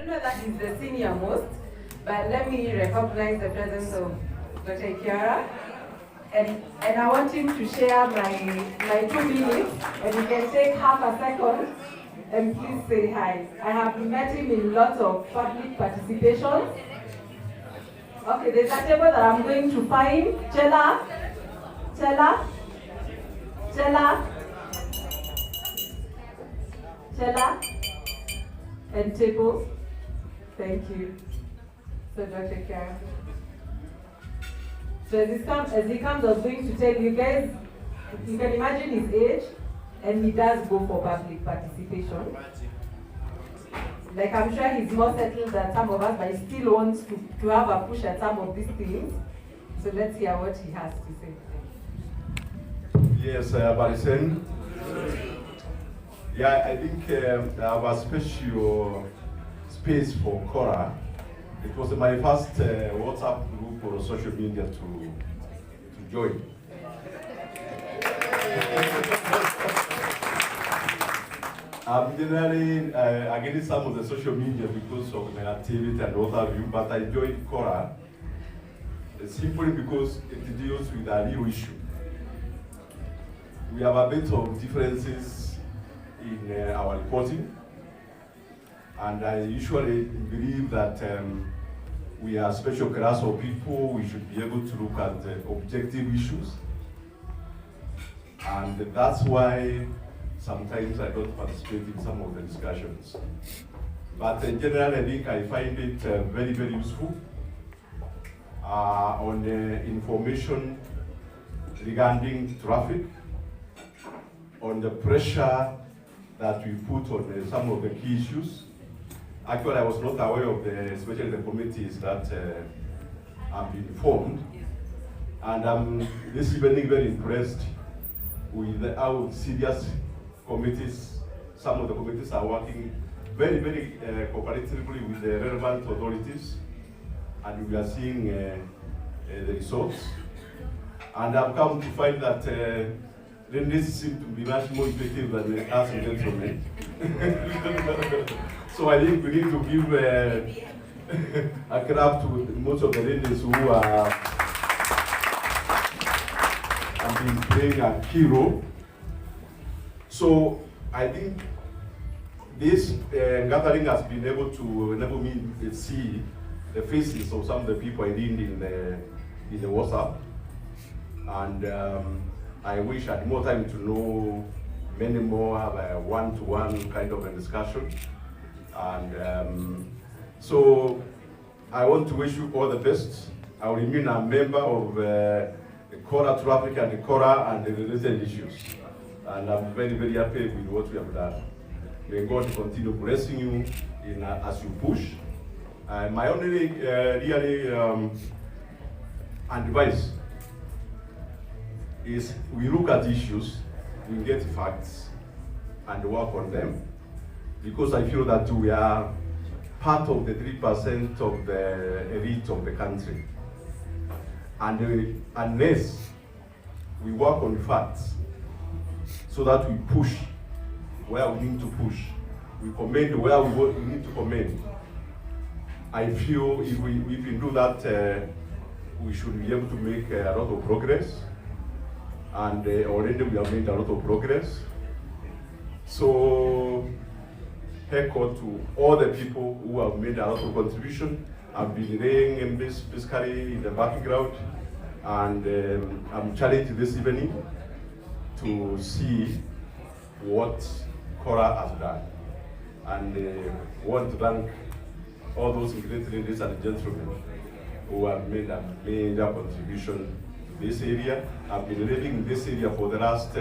I know that he's the senior most, but let me recognize the presence of Dr. KORRA. And I want him to share my 2 minutes, and you can take half a second and please say hi. I have met him in lots of public participations. Okay, there's a table that I'm going to find. Chela, Chela, Chela, Chela, and table. Thank you. So Dr. KORRA. So as he comes, I was going to tell you guys, you can imagine his age, and he does go for public participation. Like, I'm sure he's more settled than some of us, but he still wants to have a push at some of these things. So let's hear what he has to say. Yes, Barisen. Yeah, I think I have a special space for KORRA. It was my first WhatsApp group or social media to join. I'm generally against some of the social media because of my activity and what have you, but I joined KORRA simply because it deals with a real issue. We have a bit of differences in our reporting, and I usually believe that we are a special class of people. We should be able to look at objective issues, and that's why sometimes I don't participate in some of the discussions. But in general, I think I find it very, very useful on information regarding traffic, on the pressure that we put on some of the key issues. Actually, I was not aware of especially the committees that have been formed. And I'm this evening very impressed with how serious committees, some of the committees are working very, very cooperatively with the relevant authorities. And we are seeing the results. And I've come to find that ladies seem to be much more effective than us gentlemen. So I think we need to give a clap to most of the ladies who have been playing a key role. So I think this gathering has been able to enable me to see the faces of some of the people I did in the WhatsApp. And I wish I had more time to know many more, have a one-to-one kind of a discussion. And so I want to wish you all the best. I will remain a member of the KORRA Traffic and the KORRA and the related issues. And I'm very, very happy with what we have done. May God continue blessing you as you push. My only really advice is we look at issues, we get facts, and work on them. Because I feel that we are part of the 3% of the elite of the country. And unless we work on facts, so that we push where we need to push, we commend where we need to commend, I feel if we can do that, we should be able to make a lot of progress. And already we have made a lot of progress. So, echo to all the people who have made a lot of contribution. I've been laying in this basically in the background, and I'm challenged this evening to see what KORRA has done. And want to thank all those great ladies and gentlemen who have made a major contribution to this area. I've been living in this area for the last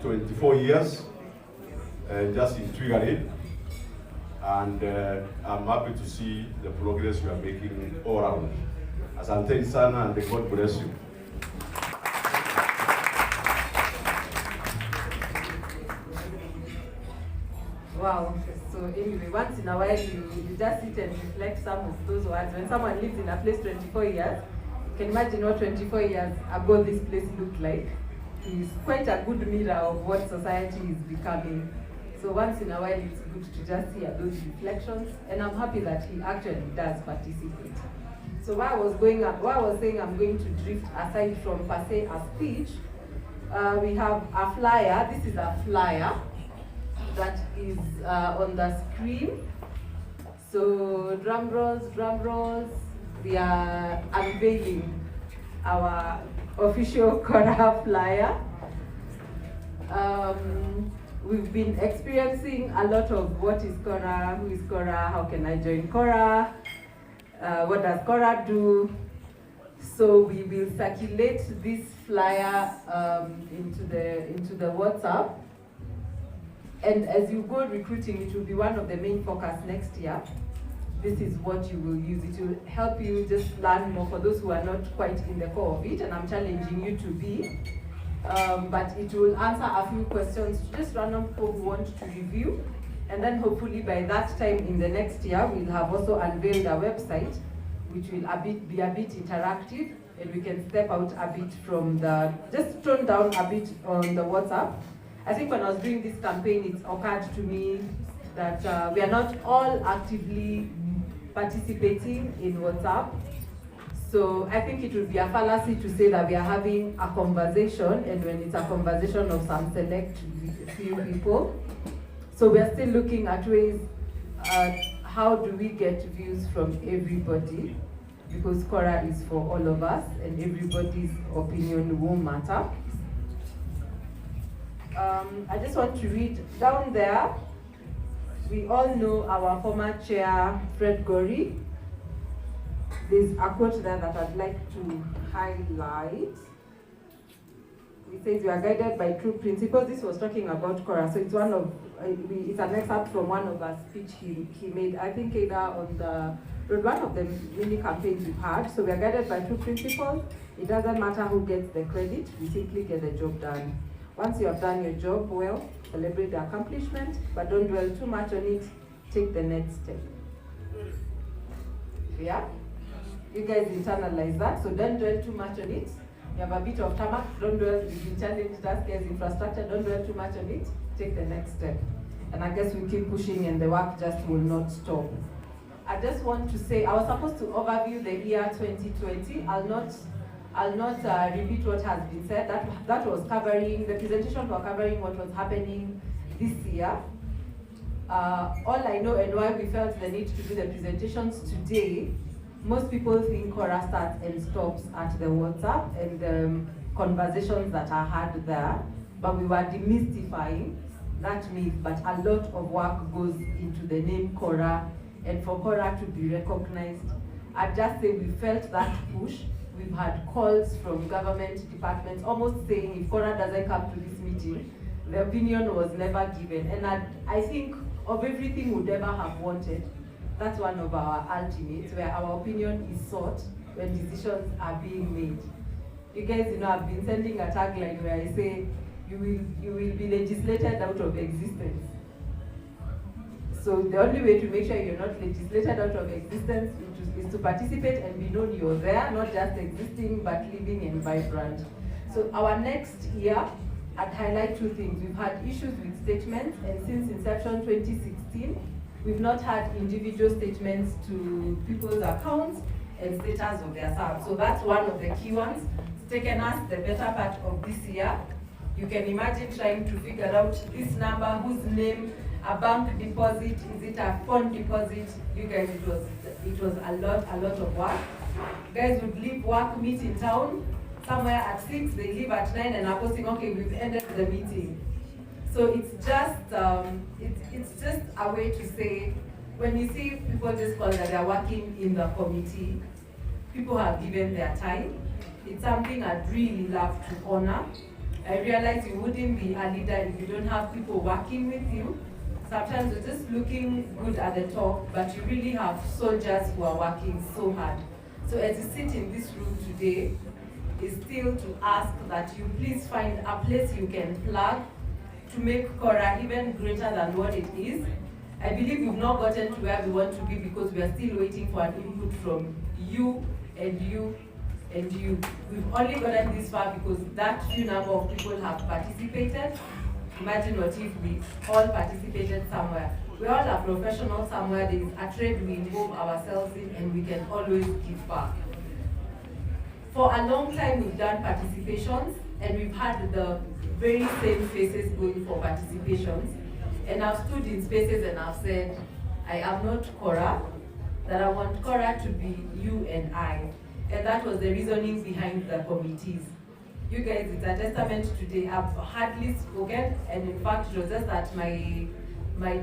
24 years, just in Triggered. And I'm happy to see the progress you are making all around. Asante sana, and God bless you. Wow. So anyway, once in a while you just sit and reflect some of those words. When someone lives in a place 24 years, you can imagine what 24 years ago this place looked like. It's quite a good mirror of what society is becoming. So once in a while, it's good to just hear those reflections, and I'm happy that he actually does participate. So while I was saying I'm going to drift aside from per se a speech, we have a flyer. This is a flyer that is on the screen. So drum rolls, we are unveiling our official KORRA flyer. We've been experiencing a lot of what is KORRA, who is KORRA, how can I join KORRA, what does KORRA do. So we will circulate this flyer into the WhatsApp. And as you go recruiting, it will be one of the main focus next year. This is what you will use. It will help you just learn more for those who are not quite in the core of it, and I'm challenging you to be. But it will answer a few questions, just random people who want to review. And then hopefully by that time in the next year, we'll have also unveiled a website, which will be a bit interactive, and we can step out a bit from just tone down a bit on the WhatsApp. I think when I was doing this campaign, it occurred to me that we are not all actively participating in WhatsApp. So I think it would be a fallacy to say that we are having a conversation, and when it's a conversation of some select few people. So we are still looking at ways, how do we get views from everybody? Because KORRA is for all of us, and everybody's opinion will matter. I just want to read down there. We all know our former chair, Fred Gorey. There's a quote there that I'd like to highlight. He says, "We are guided by true principles." This was talking about KORRA, so it's it's an excerpt from one of our speech he made, I think either on one of the mini campaigns we've had. So we are guided by true principles. It doesn't matter who gets the credit, we simply get the job done. Once you have done your job well, celebrate the accomplishment, but don't dwell too much on it. Take the next step. Yeah? You guys internalize that, so don't dwell too much on it. You have a bit of tarmac, don't dwell, you've been challenged, that scares infrastructure, don't dwell too much on it. Take the next step. And I guess we keep pushing and the work just will not stop. I just want to say, I was supposed to overview the year 2020. I'll not repeat what has been said. That was covering, the presentation was covering what was happening this year. All I know and why we felt the need to do the presentations today, most people think KORRA starts and stops at the WhatsApp and the conversations that are had there, but we were demystifying that myth, but a lot of work goes into the name KORRA, and for KORRA to be recognized, I'd just say we felt that push. We've had calls from government departments almost saying if KORRA doesn't come to this meeting, the opinion was never given. And I think of everything we'd ever have wanted, that's one of our ultimates, where our opinion is sought when decisions are being made. You guys, I've been sending a tagline where I say, you will be legislated out of existence. So the only way to make sure you're not legislated out of existence is to participate and be known you're there, not just existing, but living and vibrant. So our next year, I'd highlight two things. We've had issues with statements, and since inception 2016, we've not had individual statements to people's accounts and status of their subs. So that's one of the key ones. It's taken us the better part of this year. You can imagine trying to figure out this number, whose name, a bank deposit, is it a phone deposit? You guys, it was a lot of work. Guys would leave work, meet in town, somewhere at 6, they leave at 9 and are posting, okay, we've ended the meeting. So it's just a way to say, when you see people just call that they're working in the committee, people have given their time. It's something I'd really love to honor. I realize you wouldn't be a leader if you don't have people working with you. Sometimes you're just looking good at the top, but you really have soldiers who are working so hard. So as you sit in this room today, is still to ask that you please find a place you can plug to make KORRA even greater than what it is. I believe we've not gotten to where we want to be because we are still waiting for an input from you and you and you. We've only gotten this far because that few number of people have participated. Imagine what if we all participated somewhere. We all are professionals somewhere, there is a trade we involve ourselves in, and we can always give back. For a long time we've done participations, and we've had the very same faces going for participations. And I've stood in spaces and I've said, I am not KORRA, that I want KORRA to be you and I. And that was the reasoning behind the committees. You guys, it's a testament today. I've hardly spoken, and in fact, it was just that my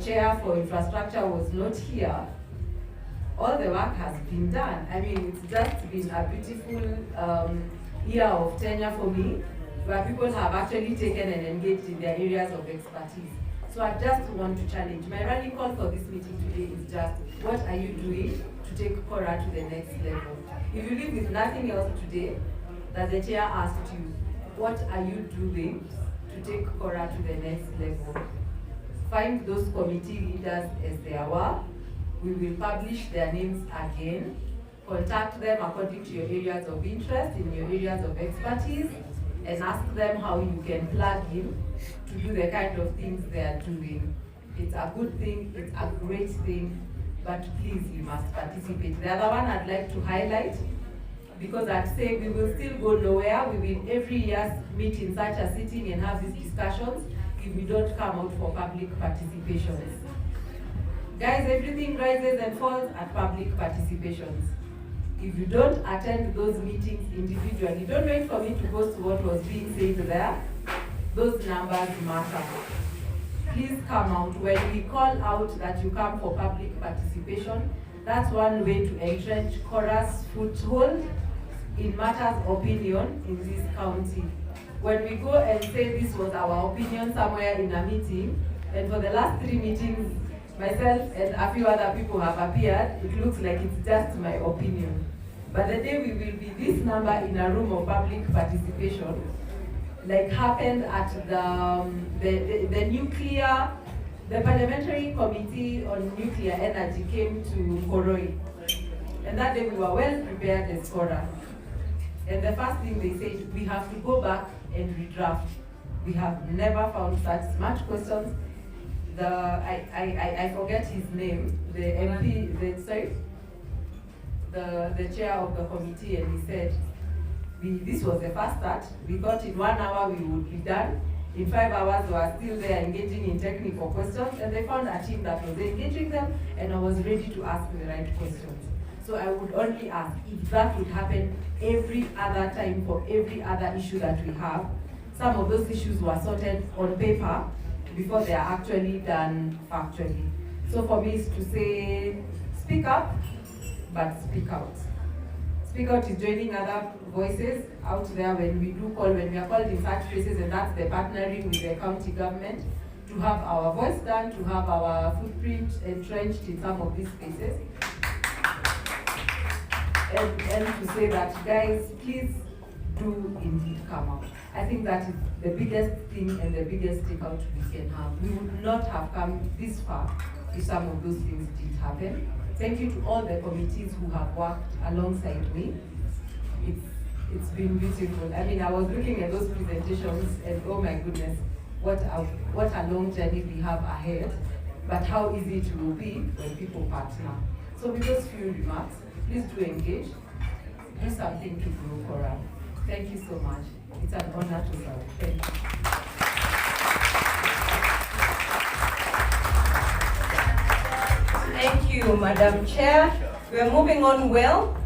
chair for infrastructure was not here. All the work has been done. I mean, it's just been a beautiful year of tenure for me, where people have actually taken and engaged in their areas of expertise. So I just want to challenge. My rally call for this meeting today is just, what are you doing to take KORRA to the next level? If you leave with nothing else today, that the chair asked you, what are you doing to take KORRA to the next level? Find those committee leaders as they were. We will publish their names again. Contact them according to your areas of interest, in your areas of expertise, and ask them how you can plug in to do the kind of things they are doing. It's a good thing, it's a great thing, but please, you must participate. The other one I'd like to highlight, because I'd say we will still go nowhere. We will every year meet in such a sitting and have these discussions if we don't come out for public participations. Guys, everything rises and falls at public participations. If you don't attend those meetings individually, don't wait for me to post what was being said there. Those numbers matter. Please come out. When we call out that you come for public participation, that's one way to entrench KORRA's foothold in matters of opinion in this county. When we go and say this was our opinion somewhere in a meeting, and for the last 3 meetings, myself and a few other people have appeared, it looks like it's just my opinion. But the day we will be this number in a room of public participation, like happened at the Parliamentary Committee on Nuclear Energy came to KORRA. And that day we were well prepared as KORRA. And the first thing they said, we have to go back and redraft. We have never found such smart questions. I forget his name, the MP, the chair of the committee, and he said, this was the first start. We thought in 1 hour we would be done. In 5 hours we were still there engaging in technical questions, and they found a team that was engaging them, and I was ready to ask the right questions. So I would only ask if that would happen every other time for every other issue that we have. Some of those issues were sorted on paper before they are actually done factually. So for me, is to say, speak up, but speak out. Speak out is joining other voices out there when we do call, when we are called in such places, and that's the partnering with the county government to have our voice done, to have our footprint entrenched in some of these spaces. And to say that, guys, please do indeed come out. I think that is the biggest thing and the biggest takeout we can have. We would not have come this far if some of those things didn't happen. Thank you to all the committees who have worked alongside me. It's been beautiful. I mean, I was looking at those presentations and oh my goodness, what a long journey we have ahead, but how easy it will be when people partner. So with those few remarks, please do engage, do something to grow KORRA. Thank you so much. It's an honor to serve. Thank you. Thank you, Madam Chair. We are moving on well.